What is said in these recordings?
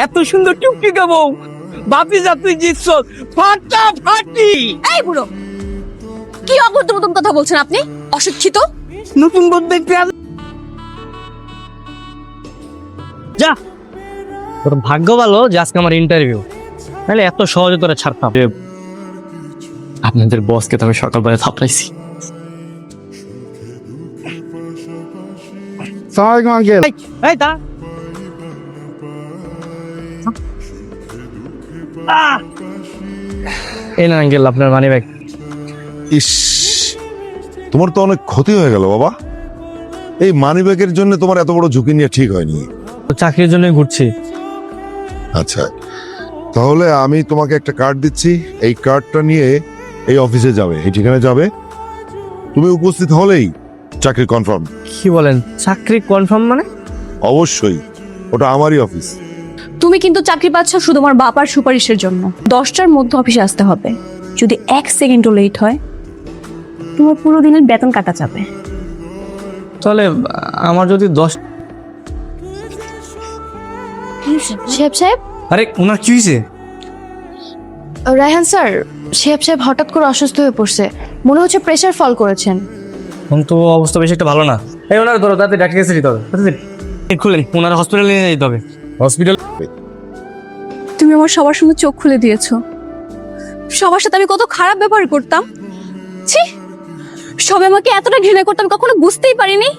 এত সুন্দর টুকটুকে বউ বাপি যা তুই জিতছ ফাটাফাটি। এই বুড়ো, কি অভদ্র মতন কথা বলছেন আপনি? অশিক্ষিত। নতুন বউ দেখতে যা। তোর ভাগ্য ভালো যে আজকে আমার ইন্টারভিউ, নাহলে এত সহজে তোরা ছাড়তাম। আপনাদের বসকে তো আমি সকালবেলা থাপড়াইছি। সালামালাইকুম আঙ্কেল। এই তা এই না আঙ্কেল আপনার মানি ব্যাগ। ইস, তোমার তো অনেক ক্ষতি হয়ে গেল বাবা। এই মানিব্যাগের জন্য তোমার এত বড় ঝুঁকি নিয়ে ঠিক হয়নি। চাকরির জন্যই ঘুরছি। আচ্ছা, তাহলে আমি তোমাকে একটা কার্ড দিচ্ছি। এই কার্ডটা নিয়ে এই অফিসে যাবে, এই ঠিকানায় যাবে। তুমি উপস্থিত হলেই চাকরি কনফার্ম। কি বলেন, চাকরি কনফার্ম মানে? অবশ্যই, ওটা আমারই অফিস। তুমি কিন্তু চাকরি পাচ্ছ শুধু আমার বাবার সুপারিশের জন্য। 10টার মধ্যে অফিসে আসতে হবে। যদি 1 সেকেন্ডও লেট হয় তোমার পুরো দিনের বেতন কাটা যাবে। তাহলে আমার যদি 10। সাহেব, আরে ওনার কি হয়েছে? রায়হান স্যার, সাহেব হঠাৎ করে অসুস্থ হয়ে পড়ছে। মনে হচ্ছে প্রেসার ফল করেছেন। এখন তো অবস্থা বেশি একটা ভালো না। এই ওনার ধরো, তাতে ডাক্তার কাছে দিতে হবে। খুলেন, ওনার হসপিটালে নিয়ে যেতে হবে। হসপিটাল? তুমি আমার সবার সামনে চোখ খুলে দিয়েছো। সবার সাথে আমি কত খারাপ ব্যবহার করতাম। ছি, সবাই আমাকে এতটা ঘৃণা করতাম কখনো বুঝতেই পারিনি।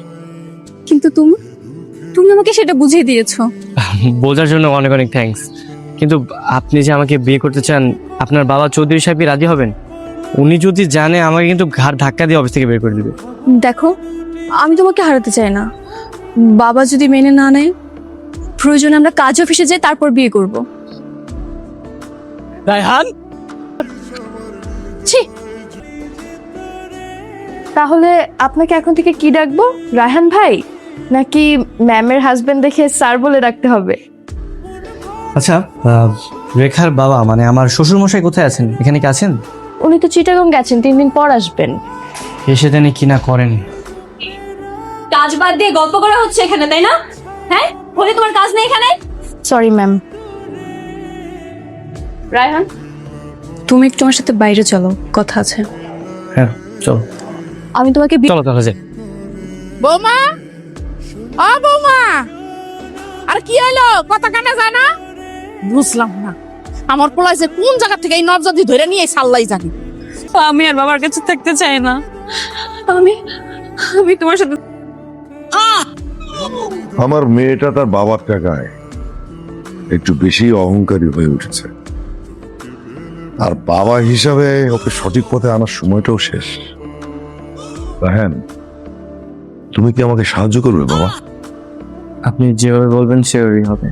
কিন্তু তুমি আমাকে সেটা বুঝিয়ে দিয়েছো। বোঝার জন্য অনেক অনেক থ্যাঙ্কস। কিন্তু আপনি যে আমাকে বিয়ে করতে চান, আপনার বাবা চৌধুরী সাহেব কি রাজি হবেন? উনি যদি জানে আমাকে কিন্তু ঘাড় ধাক্কা দিয়ে অফিস থেকে বের করে দিবে। দেখো, আমি তোমাকে হারাতে চাই না। বাবা যদি মেনে না নেয়, প্রয়োজনে আমরা কাজ অফিসে যাই, তারপর বিয়ে করব। রায়হান, ছি। তাহলে আপনাকে এখন থেকে কি ডাকবো? রায়হান ভাই নাকি ম্যামের হাজবেন্ড দেখে স্যার বলে ডাকতে হবে? আচ্ছা, রেখার বাবা মানে আমার শ্বশুর মশাই কোথায় আছেন? এখানে কি আছেন? উনি তো চিটাগং গেছেন, 3 দিন পর আসবেন। এসে জানি কি না করেন। কাজ বাদ দিয়ে গল্প করা হচ্ছে এখানে, তাই না? হ্যাঁ, বলে তোমার কাজ নেই এখানে। Sorry ma'am. রায়হান, তুমি একটু আমার সাথে বাইরে চলো, কথা আছে। হ্যাঁ চলো। আমি তোমাকে চলো তাহলে যাই। বৌমা, ও বৌমা, আর কি হলো? কথা কানে যায় না? বুঝলাম না, আমার পোলাই যে কোন জায়গা থেকে এই নবজাতি ধরে নিয়ে সাল্লাই জানি। আমি আর বাবার কাছে থাকতে চাই না। আমি তোমার সাথে। আমার মেয়েটা তার বাবার টাকায় একটু বেশি অহংকারী হয়ে উঠেছে, আর বাবা হিসাবে ওকে সঠিক পথে আনার সময়টাও শেষ। রায়হান, তুমি কি আমাকে সাহায্য করবে বাবা? আপনি যেভাবে বলবেন সেভাবেই হবে।